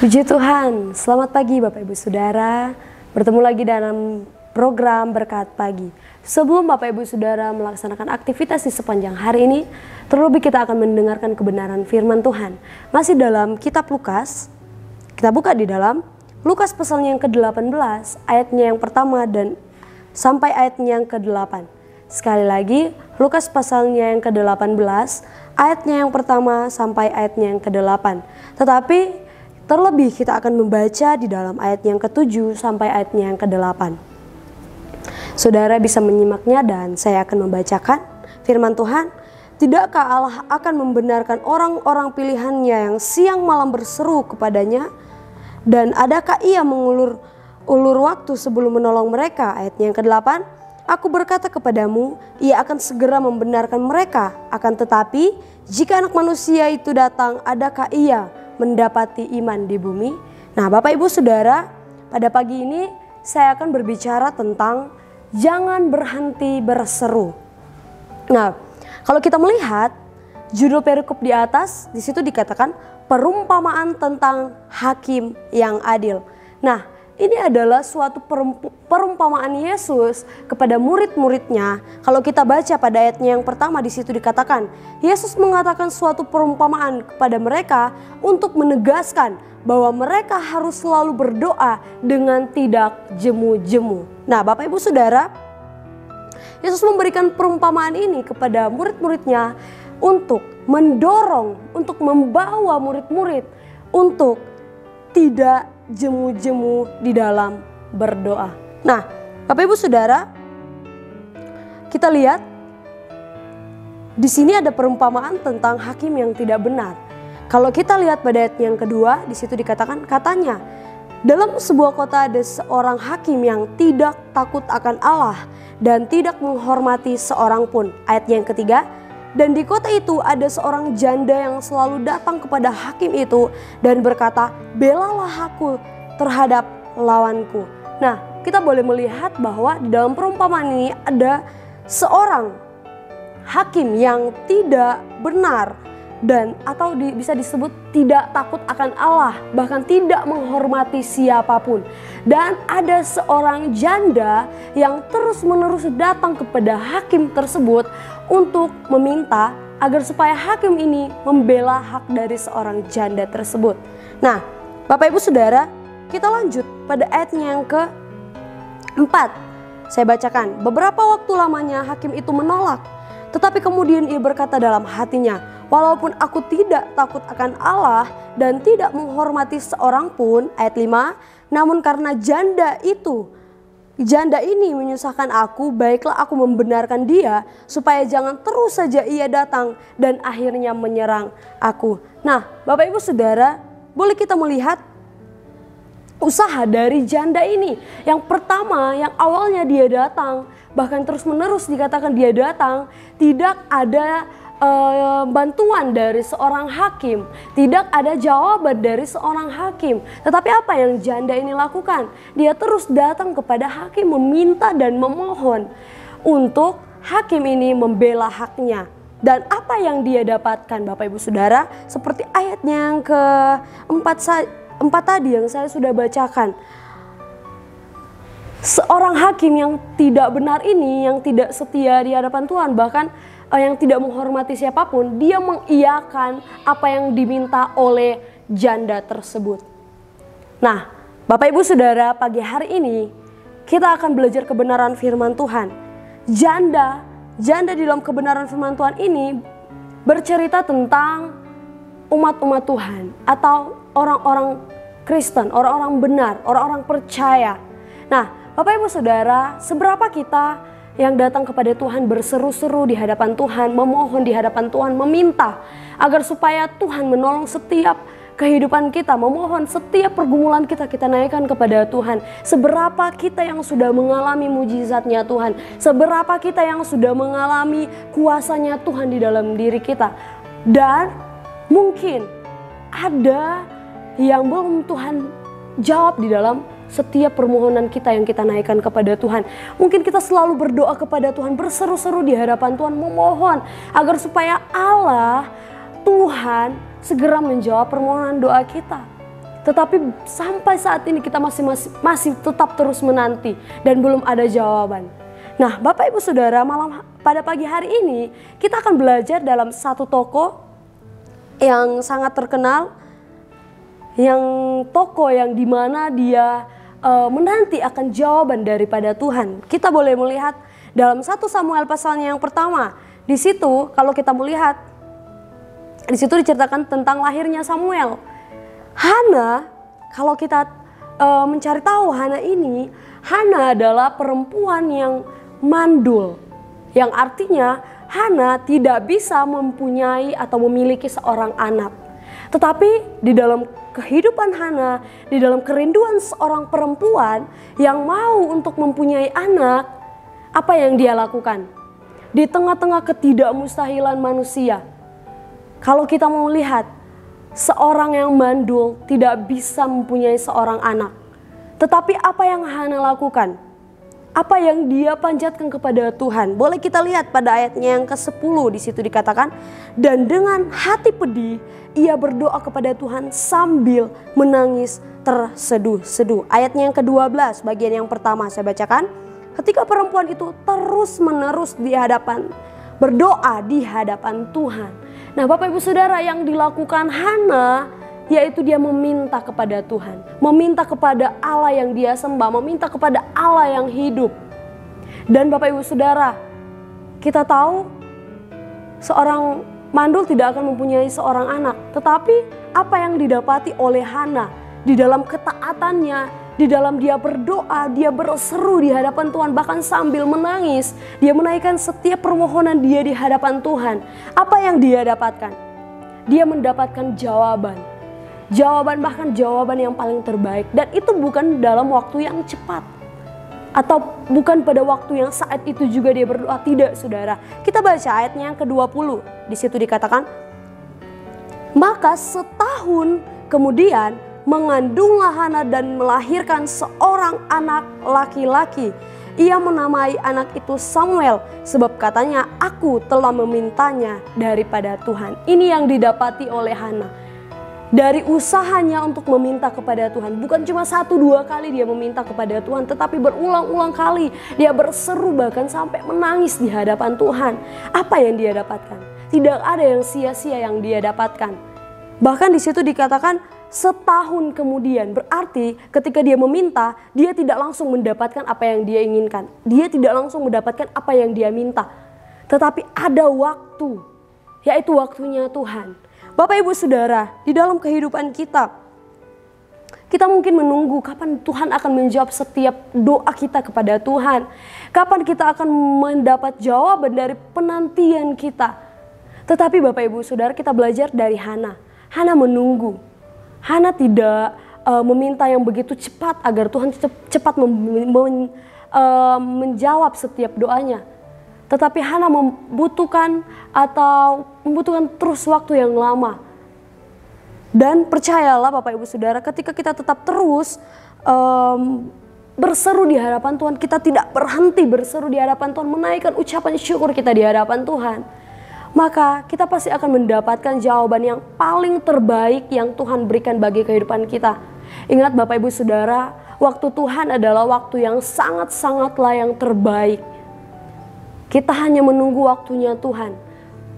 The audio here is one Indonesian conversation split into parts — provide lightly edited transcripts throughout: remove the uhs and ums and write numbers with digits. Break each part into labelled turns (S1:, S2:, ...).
S1: Puji Tuhan, selamat pagi Bapak Ibu Saudara. Bertemu lagi dalam program Berkat Pagi. Sebelum Bapak Ibu Saudara melaksanakan aktivitas di sepanjang hari ini, terlebih kita akan mendengarkan kebenaran firman Tuhan. Masih dalam kitab Lukas, kita buka di dalam Lukas pasalnya yang ke-18, ayatnya yang pertama dan sampai ayatnya yang ke-8. Sekali lagi, Lukas pasalnya yang ke-18, ayatnya yang pertama sampai ayatnya yang ke-8. Tetapi terlebih kita akan membaca di dalam ayat yang ke-7 sampai ayatnya yang ke-8. Saudara bisa menyimaknya dan saya akan membacakan firman Tuhan. Tidakkah Allah akan membenarkan orang-orang pilihannya yang siang malam berseru kepadanya? Dan adakah ia mengulur waktu sebelum menolong mereka? Ayatnya yang ke-8. Aku berkata kepadamu, ia akan segera membenarkan mereka. Akan tetapi, jika anak manusia itu datang, adakah ia mendapati iman di bumi? Nah, Bapak Ibu Saudara, pada pagi ini saya akan berbicara tentang jangan berhenti berseru. Nah, kalau kita melihat judul perikop di atas, di situ dikatakan perumpamaan tentang hakim yang adil. Nah, ini adalah suatu perumpamaan Yesus kepada murid-muridnya. Kalau kita baca pada ayatnya yang pertama, di situ dikatakan Yesus mengatakan suatu perumpamaan kepada mereka untuk menegaskan bahwa mereka harus selalu berdoa dengan tidak jemu-jemu. Nah, Bapak Ibu Saudara, Yesus memberikan perumpamaan ini kepada murid-muridnya untuk mendorong, untuk membawa murid-murid untuk tidak jemu-jemu di dalam berdoa. Nah, Bapak Ibu Saudara, kita lihat di sini ada perumpamaan tentang hakim yang tidak benar. Kalau kita lihat pada ayat yang kedua, di situ dikatakan katanya, dalam sebuah kota ada seorang hakim yang tidak takut akan Allah dan tidak menghormati seorang pun. Ayat yang ketiga, dan di kota itu ada seorang janda yang selalu datang kepada hakim itu dan berkata, belalah aku terhadap lawanku. Nah, kita boleh melihat bahwa di dalam perumpamaan ini ada seorang hakim yang tidak benar dan atau bisa disebut tidak takut akan Allah, bahkan tidak menghormati siapapun. Dan ada seorang janda yang terus-menerus datang kepada hakim tersebut untuk meminta agar supaya hakim ini membela hak dari seorang janda tersebut. Nah, Bapak Ibu Saudara, kita lanjut pada ayatnya yang ke-4. Saya bacakan, beberapa waktu lamanya hakim itu menolak. Tetapi kemudian ia berkata dalam hatinya, walaupun aku tidak takut akan Allah dan tidak menghormati seorang pun, ayat 5, namun karena janda ini menyusahkan aku, baiklah aku membenarkan dia supaya jangan terus saja ia datang dan akhirnya menyerang aku. Nah, Bapak Ibu Saudara, boleh kita melihat usaha dari janda ini. Yang pertama, yang awalnya dia datang, bahkan terus menerus dikatakan dia datang, tidak ada bantuan dari seorang hakim, tidak ada jawaban dari seorang hakim. Tetapi apa yang janda ini lakukan? Dia terus datang kepada hakim meminta dan memohon untuk hakim ini membela haknya. Dan apa yang dia dapatkan, Bapak Ibu Saudara? Seperti ayatnya yang ke-4 tadi yang saya sudah bacakan. Seorang hakim yang tidak benar ini, yang tidak setia di hadapan Tuhan, bahkan yang tidak menghormati siapapun, dia mengiyakan apa yang diminta oleh janda tersebut. Nah, Bapak Ibu Saudara, pagi hari ini kita akan belajar kebenaran firman Tuhan. Janda di dalam kebenaran firman Tuhan ini bercerita tentang umat-umat Tuhan atau orang-orang Kristen, orang-orang benar, orang-orang percaya. Nah, Bapak Ibu Saudara, seberapa kita yang datang kepada Tuhan berseru-seru di hadapan Tuhan, memohon di hadapan Tuhan, meminta agar supaya Tuhan menolong setiap kehidupan kita, memohon setiap pergumulan kita naikkan kepada Tuhan. Seberapa kita yang sudah mengalami mujizatnya Tuhan, seberapa kita yang sudah mengalami kuasanya Tuhan di dalam diri kita. Dan mungkin ada yang belum Tuhan jawab di dalam setiap permohonan kita yang kita naikkan kepada Tuhan. Mungkin kita selalu berdoa kepada Tuhan, berseru-seru di hadapan Tuhan, memohon agar supaya Allah, Tuhan segera menjawab permohonan doa kita. Tetapi sampai saat ini kita masih tetap terus menanti dan belum ada jawaban. Nah, Bapak Ibu Saudara, pada pagi hari ini kita akan belajar dalam satu tokoh yang sangat terkenal, yang dimana dia menanti akan jawaban daripada Tuhan. Kita boleh melihat dalam 1 Samuel pasalnya yang pertama. Di situ kalau kita melihat, di situ diceritakan tentang lahirnya Samuel. Hana, kalau kita mencari tahu Hana adalah perempuan yang mandul. Yang artinya Hana tidak bisa mempunyai atau memiliki seorang anak. Tetapi di dalam kehidupan Hana, di dalam kerinduan seorang perempuan yang mau untuk mempunyai anak, apa yang dia lakukan? Di tengah-tengah ketidakmustahilan manusia, kalau kita mau lihat, seorang yang mandul tidak bisa mempunyai seorang anak. Tetapi apa yang Hana lakukan? Apa yang dia panjatkan kepada Tuhan? Boleh kita lihat pada ayatnya yang ke-10, di situ dikatakan, dan dengan hati pedih ia berdoa kepada Tuhan sambil menangis terseduh-seduh. Ayatnya yang ke-12, bagian yang pertama saya bacakan. Ketika perempuan itu terus-menerus berdoa di hadapan Tuhan. Nah, Bapak Ibu Saudara, yang dilakukan Hana yaitu dia meminta kepada Tuhan, meminta kepada Allah yang dia sembah, meminta kepada Allah yang hidup. Dan Bapak Ibu Saudara, kita tahu seorang mandul tidak akan mempunyai seorang anak, tetapi apa yang didapati oleh Hana di dalam ketaatannya, di dalam dia berdoa, dia berseru di hadapan Tuhan, bahkan sambil menangis, dia menaikkan setiap permohonan dia di hadapan Tuhan. Apa yang dia dapatkan? Dia mendapatkan jawaban, bahkan jawaban yang paling terbaik. Dan itu bukan dalam waktu yang cepat, atau bukan pada waktu yang saat itu juga dia berdoa. Tidak, saudara. Kita baca ayatnya yang ke-20. Di situ dikatakan, maka setahun kemudian mengandunglah Hana dan melahirkan seorang anak laki-laki. Ia menamai anak itu Samuel, sebab katanya, aku telah memintanya daripada Tuhan. Ini yang didapati oleh Hana. Dari usahanya untuk meminta kepada Tuhan. Bukan cuma 1-2 kali dia meminta kepada Tuhan, tetapi berulang-ulang kali dia berseru, bahkan sampai menangis di hadapan Tuhan. Apa yang dia dapatkan? Tidak ada yang sia-sia yang dia dapatkan. Bahkan di situ dikatakan setahun kemudian, berarti ketika dia meminta, dia tidak langsung mendapatkan apa yang dia inginkan. Dia tidak langsung mendapatkan apa yang dia minta. Tetapi ada waktu, yaitu waktunya Tuhan. Bapak Ibu Saudara, di dalam kehidupan kita mungkin menunggu kapan Tuhan akan menjawab setiap doa kita kepada Tuhan. Kapan kita akan mendapat jawaban dari penantian kita. Tetapi Bapak Ibu Saudara, kita belajar dari Hana. Hana menunggu. Hana tidak meminta yang begitu cepat agar Tuhan cepat menjawab setiap doanya. Tetapi Hana membutuhkan terus waktu yang lama. Dan percayalah Bapak Ibu Saudara, ketika kita tetap terus berseru di hadapan Tuhan, kita tidak berhenti berseru di hadapan Tuhan, menaikkan ucapan syukur kita di hadapan Tuhan, maka kita pasti akan mendapatkan jawaban yang paling terbaik yang Tuhan berikan bagi kehidupan kita. Ingat Bapak Ibu Saudara, waktu Tuhan adalah waktu yang sangat-sangatlah yang terbaik. Kita hanya menunggu waktunya Tuhan.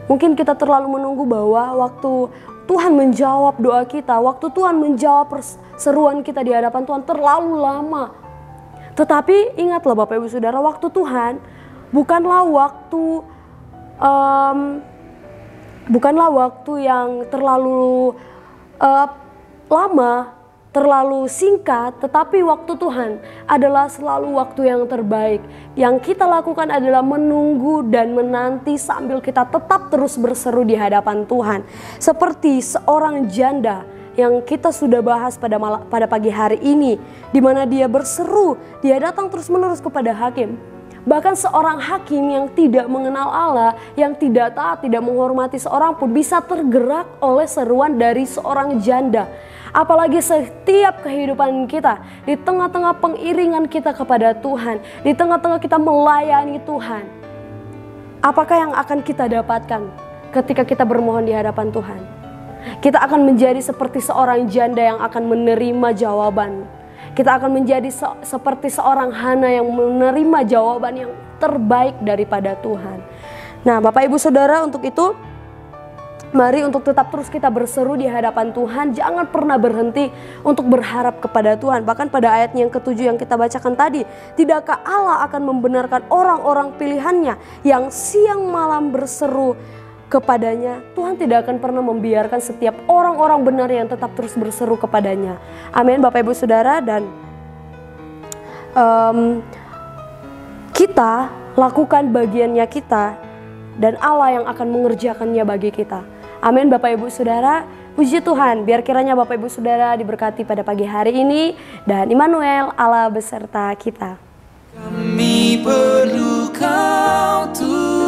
S1: Mungkin kita terlalu menunggu bahwa waktu Tuhan menjawab doa kita, waktu Tuhan menjawab seruan kita di hadapan Tuhan terlalu lama. Tetapi ingatlah Bapak Ibu Saudara, waktu Tuhan bukanlah waktu yang terlalu lama, terlalu singkat, tetapi waktu Tuhan adalah selalu waktu yang terbaik. Yang kita lakukan adalah menunggu dan menanti sambil kita tetap terus berseru di hadapan Tuhan. Seperti seorang janda yang kita sudah bahas pada pagi hari ini, di mana dia berseru, dia datang terus-menerus kepada hakim. Bahkan seorang hakim yang tidak mengenal Allah, yang tidak taat, tidak menghormati seorang pun bisa tergerak oleh seruan dari seorang janda. Apalagi setiap kehidupan kita, di tengah-tengah pengiringan kita kepada Tuhan, di tengah-tengah kita melayani Tuhan. Apakah yang akan kita dapatkan ketika kita bermohon di hadapan Tuhan? Kita akan menjadi seperti seorang janda yang akan menerima jawaban. Kita akan menjadi seperti seorang Hana yang menerima jawaban yang terbaik daripada Tuhan. Nah, Bapak Ibu Saudara, untuk itu mari untuk tetap terus kita berseru di hadapan Tuhan. Jangan pernah berhenti untuk berharap kepada Tuhan. Bahkan pada ayat yang ke-7 yang kita bacakan tadi, tidakkah Allah akan membenarkan orang-orang pilihannya yang siang malam berseru kepadanya? Tuhan tidak akan pernah membiarkan setiap orang-orang benar yang tetap terus berseru kepadanya. Amin, Bapak Ibu Saudara. Dan kita lakukan bagiannya kita, dan Allah yang akan mengerjakannya bagi kita. Amin, Bapak Ibu Saudara. Puji Tuhan, biar kiranya Bapak Ibu Saudara diberkati pada pagi hari ini, dan Immanuel, Allah beserta kita.
S2: Kami perlu Kau Tuhan.